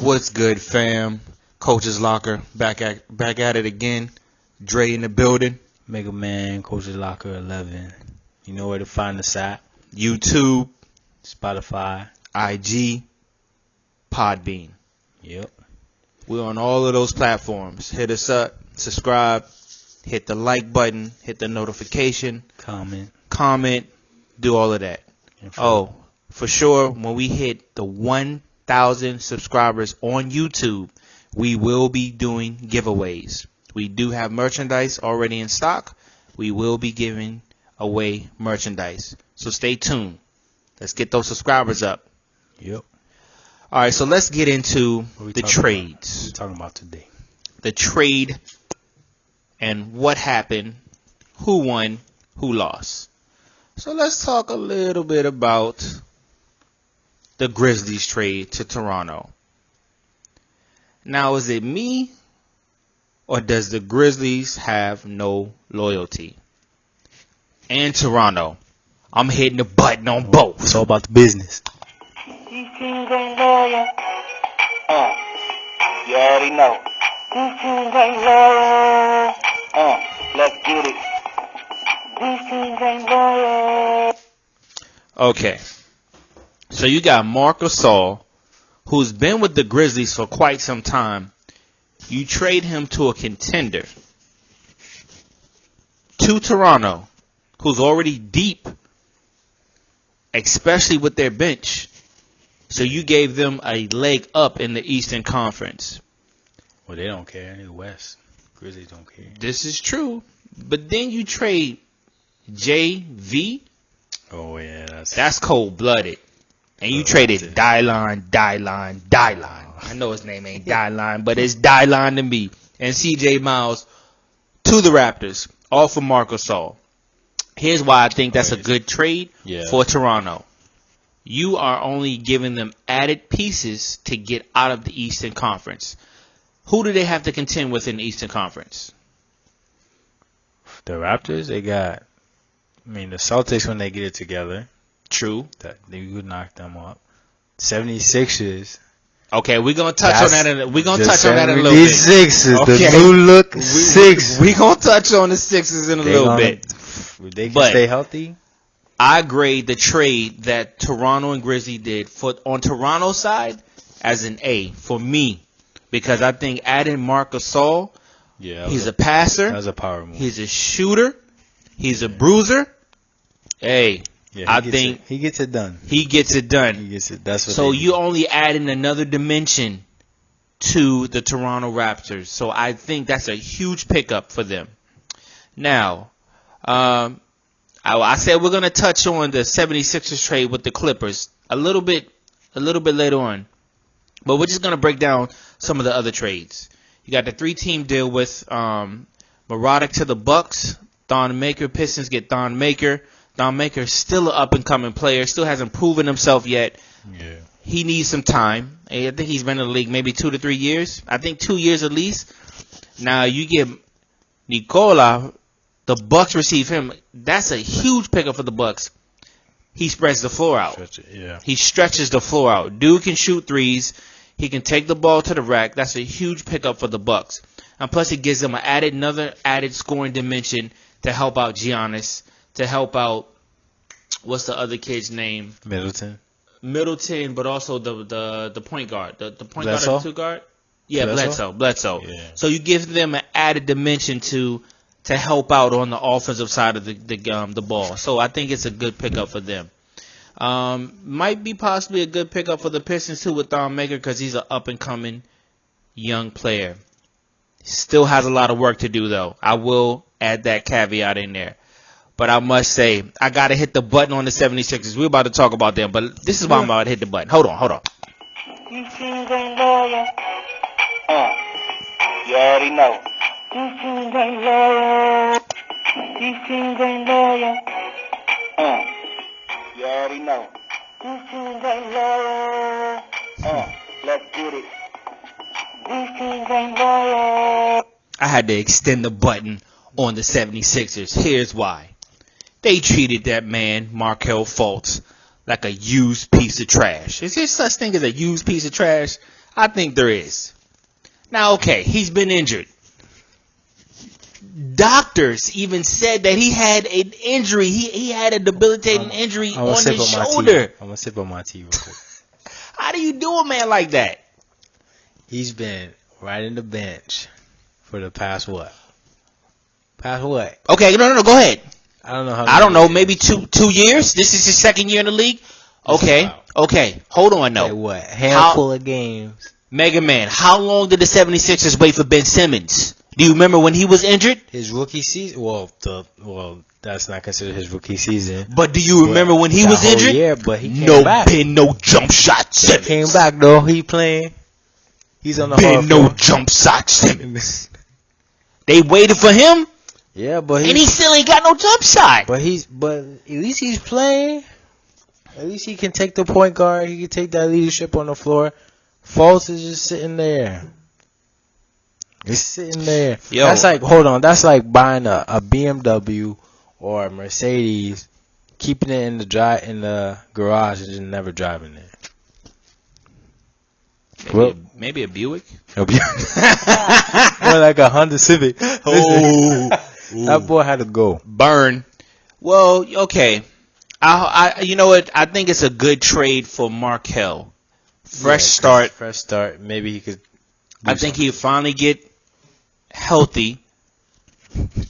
What's good, fam? Coach's Locker back at it again. Dre in the building. Mega Man, Coach's Locker 11. You know where to find us at. YouTube, Spotify. IG, Podbean. Yep. We're on all of those platforms. Hit us up, subscribe, hit the like button, hit the notification, comment, do all of that. Oh, for sure, when we hit the 1,000 subscribers on YouTube, we will be doing giveaways. We do have merchandise already in stock. We will be giving away merchandise. So stay tuned. Let's get those subscribers up. Yep. All right, so let's get into the trades. What are we talking about today? The trade and what happened, who won, who lost. So let's talk a little bit about the Grizzlies trade to Toronto. Now, is it me or does the Grizzlies have no loyalty? And Toronto, I'm hitting the button on both. It's all about the business. These teams ain't loyal. You already know. These teams ain't loyal. Let's get it. These teams ain't loyal. Okay. So you got Marc Gasol, who's been with the Grizzlies for quite some time. You trade him to a contender. To Toronto, who's already deep, especially with their bench. So you gave them a leg up in the Eastern Conference. Well, they don't care. They're the West. Grizzlies don't care. This is true. But then you trade JV. Oh, yeah. That's cold-blooded. And you traded Dylan. I know his name ain't Dylan, but it's Dylan to me. And CJ Miles to the Raptors, all for Marc Gasol. Here's why I think that's a good trade for Toronto. You are only giving them added pieces to get out of the Eastern Conference. Who do they have to contend with in the Eastern Conference? The Raptors, they got, the Celtics when they get it together. True. That they would knock them up. 76ers. Okay, we're gonna touch on that. We're gonna touch on that in a little bit. These Sixers, okay. the new look six. We're gonna touch on the Sixers in a little bit. They can stay healthy. I grade the trade that Toronto and Grizzly did on Toronto's side as an A for me, because I think adding Marc Gasol, he's a passer. That was a power move. He's a shooter. He's a bruiser. Hey. I think he gets it done. He gets it done. He gets it. That's what. So you only add in another dimension to the Toronto Raptors. So I think that's a huge pickup for them. Now, I said we're gonna touch on the 76ers trade with the Clippers a little bit later on, but we're just gonna break down some of the other trades. You got the 3-team deal with Morotic to the Bucks. Thon Maker, Pistons get Thon Maker. Thon Maker still an up-and-coming player. Still hasn't proven himself yet. Yeah. He needs some time. I think he's been in the league maybe 2 to 3 years. I think 2 years at least. Now you get Nikola. The Bucks receive him. That's a huge pickup for the Bucks. He spreads the floor out. He stretches the floor out. Dude can shoot threes. He can take the ball to the rack. That's a huge pickup for the Bucks. And plus, it gives them another added scoring dimension to help out Giannis. To help out, what's the other kid's name? Middleton, but also the point guard. The point Bledsoe? guard or the 2 guard? Yeah, Bledsoe. Yeah. So you give them an added dimension to help out on the offensive side of the ball. So I think it's a good pickup for them. Might be possibly a good pickup for the Pistons too with Thon Maker because he's an up-and-coming young player. Still has a lot of work to do though. I will add that caveat in there. But I must say, I got to hit the button on the 76ers. We're about to talk about them, but this is why I'm about to hit the button. Hold on. These teams ain't loyal. You already know. These teams ain't loyal. These teams ain't loyal. You already know. These teams ain't loyal. Let's get it. These teams ain't loyal. I had to extend the button on the 76ers. Here's why. They treated that man, Markelle Fultz, like a used piece of trash. Is there such thing as a used piece of trash? I think there is. Now, okay, he's been injured. Doctors even said that he had an injury. He had a debilitating injury on his shoulder. I'm gonna sip on my tea real quick. How do you do a man like that? He's been riding the bench for the past what? Past what? Okay, no, go ahead. I don't know how. I don't know, maybe 2 years. This is his second year in the league. Okay, hold on Like though. what? Handful of games. Mega Man, how long did the 76ers wait for Ben Simmons? Do you remember when he was injured? His rookie season. Well, that's not considered his rookie season. But do you remember when he That was whole injured? year, but he came No back. pin, no jump shot He Simmons. came back though. He playing. He's on the Pin, hard no floor. jump shot Simmons. They waited for him, Yeah, but and he still ain't got no jump shot. but at least he's playing. At least he can take the point guard. He can take that leadership on the floor. Fultz is just sitting there. He's sitting there. Yo. That's like, hold on. That's like buying a BMW or a Mercedes, keeping it in the garage and just never driving it. Maybe a Buick. More like a Honda Civic. Oh, That boy had to go. burn. Well, okay. I you know what? I think it's a good trade for Markel. Fresh start. Fresh start. Maybe he could. I think he'll finally get healthy.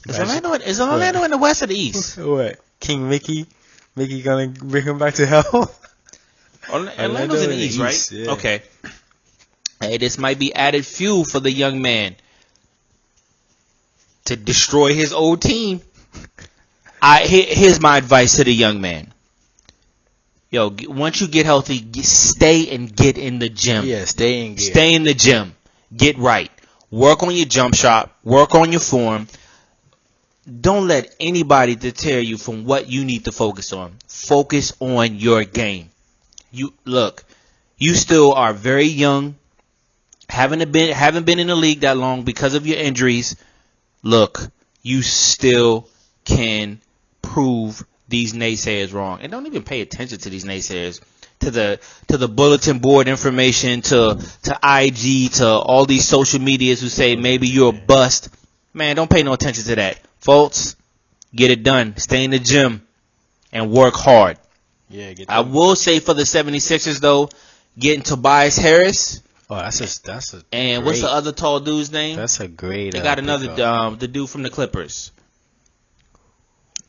Is Orlando in the West or the East? What? King Mickey? Mickey gonna bring him back to health? Orlando's in the East, right? yeah. Okay. Hey, this might be added fuel for the young man to destroy his old team. Here's my advice to the young man. Yo, once you get healthy, stay and get in the gym. Yeah, stay in gear. Stay in the gym. Get right. Work on your jump shot. Work on your form. Don't let anybody deter you from what you need to focus on. Focus on your game. You still are very young. Haven't been in the league that long because of your injuries. Look, you still can prove these naysayers wrong. And don't even pay attention to these naysayers. To the bulletin board information, to IG, to all these social medias who say maybe you're a bust. Man, don't pay no attention to that. Folks, get it done. Stay in the gym and work hard. Yeah, I will say for the 76ers, though, getting Tobias Harris. Oh, that's a. And what's the other tall dude's name? That's a great. They got another, the dude from the Clippers.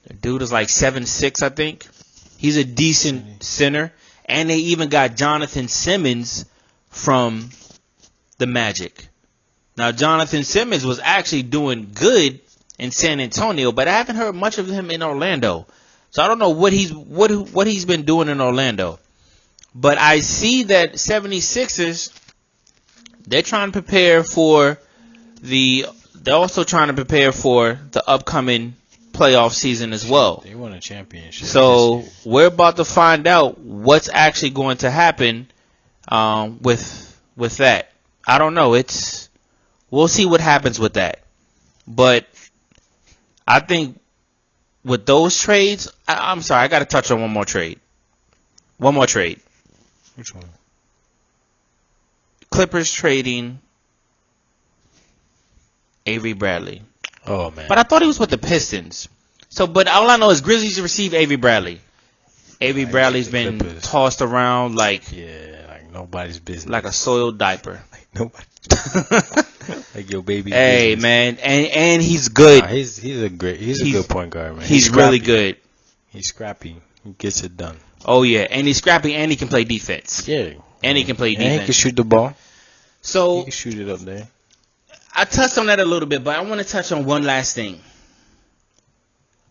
The dude is like 7'6", I think. He's a decent center. And they even got Jonathan Simmons from the Magic. Now, Jonathan Simmons was actually doing good in San Antonio, but I haven't heard much of him in Orlando. So I don't know what he's been doing in Orlando. But I see that 76ers, they're trying to prepare for they're also trying to prepare for the upcoming playoff season as well. They won a championship. So this year. we're about to find out what's actually going to happen with that. I don't know. We'll see what happens with that. But I think with those trades, I'm sorry, I got to touch on one more trade. Which one? Clippers trading Avery Bradley. Oh man. But I thought he was with the Pistons. But all I know is Grizzlies receive Avery Bradley. Avery Bradley's the been Clippers. tossed around like nobody's business. a soiled diaper. Nobody. Like your baby. Hey business. man, and he's good. Nah, he's a good point guard, man. He's really good. He's scrappy. He gets it done. Oh yeah, and he's scrappy, and he can play defense. Yeah. And he can play And he can defense. shoot the ball. He So can shoot it up there. I touched on that a little bit, but I want to touch on one last thing.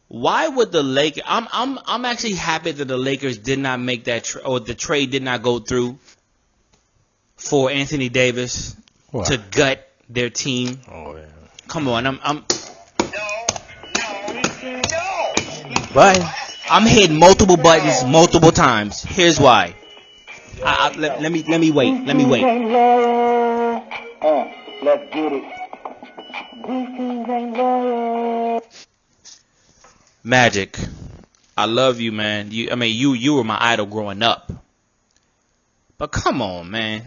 Why would the Lakers? I'm actually happy that the Lakers did not make that or the trade did not go through for Anthony Davis What? to gut their team. Oh yeah. Come on, But I'm hitting multiple buttons multiple times. Here's why. Let me wait. Let me wait. Let's get it. These teams ain't loyal. Magic, I love you, man. You were my idol growing up. But come on, man.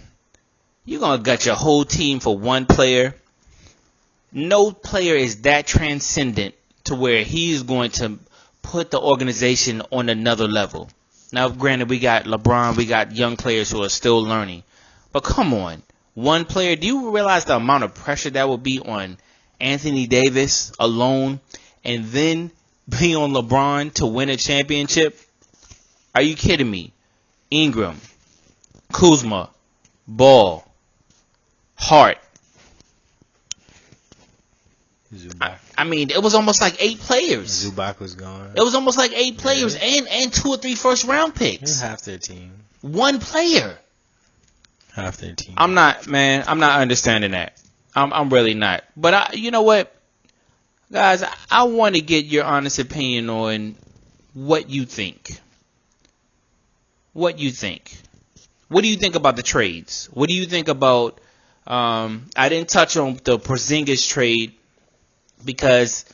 You're going to gut your whole team for one player. No player is that transcendent to where he's going to put the organization on another level. Now, granted, we got LeBron, we got young players who are still learning. But come on, one player, do you realize the amount of pressure that would be on Anthony Davis alone and then be on LeBron to win a championship? Are you kidding me? Ingram, Kuzma, Ball, Hart. Zubac. I mean, it was almost like 8 players. Zubac was gone. It was almost like 8 players and 2 or 3 first round picks. Half their team. One player. Half their team. I'm not understanding that. I'm really not. But you know what, guys, I want to get your honest opinion on what you think. What you think. What do you think about the trades? What do you think about? I didn't touch on the Porzingis trade because,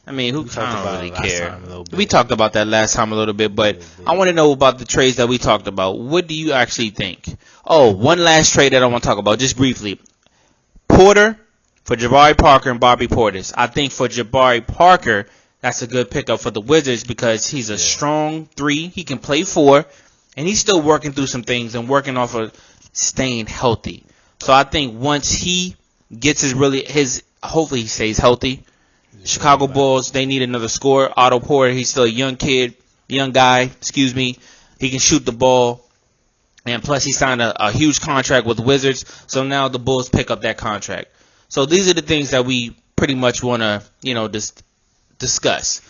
I mean, who don't really care? We talked about that last time a little bit, but I want to know about the trades that we talked about. What do you actually think? Oh, one last trade that I want to talk about, just briefly. Porter for Jabari Parker and Bobby Portis. I think for Jabari Parker, that's a good pickup for the Wizards because he's a strong 3. He can play 4, and he's still working through some things and working off of staying healthy. So I think once he gets hopefully he stays healthy. Chicago Bulls, they need another scorer. Otto Porter, he's still a young guy. He can shoot the ball. And plus, he signed a huge contract with the Wizards. So now the Bulls pick up that contract. So these are the things that we pretty much want to, discuss.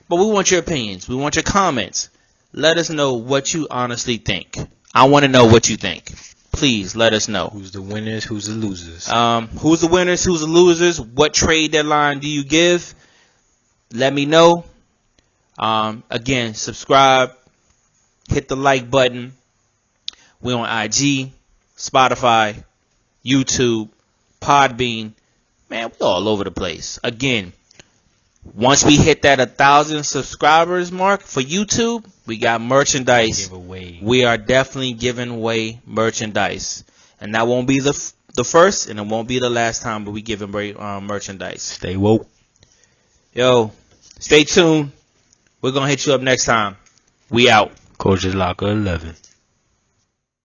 But we want your opinions. We want your comments. Let us know what you honestly think. I want to know what you think. Please let us know. Who's the winners? Who's the losers? Who's the winners? Who's the losers? What trade deadline do you give? Let me know. Again, subscribe. Hit the like button. We're on IG, Spotify, YouTube, Podbean. Man, we're all over the place. Again, once we hit that 1,000 subscribers mark for YouTube, we got merchandise. We are definitely giving away merchandise. And that won't be the first, and it won't be the last time, but we giving merchandise. Stay woke. Yo, stay tuned. We're going to hit you up next time. We out. Coach's Locker 11.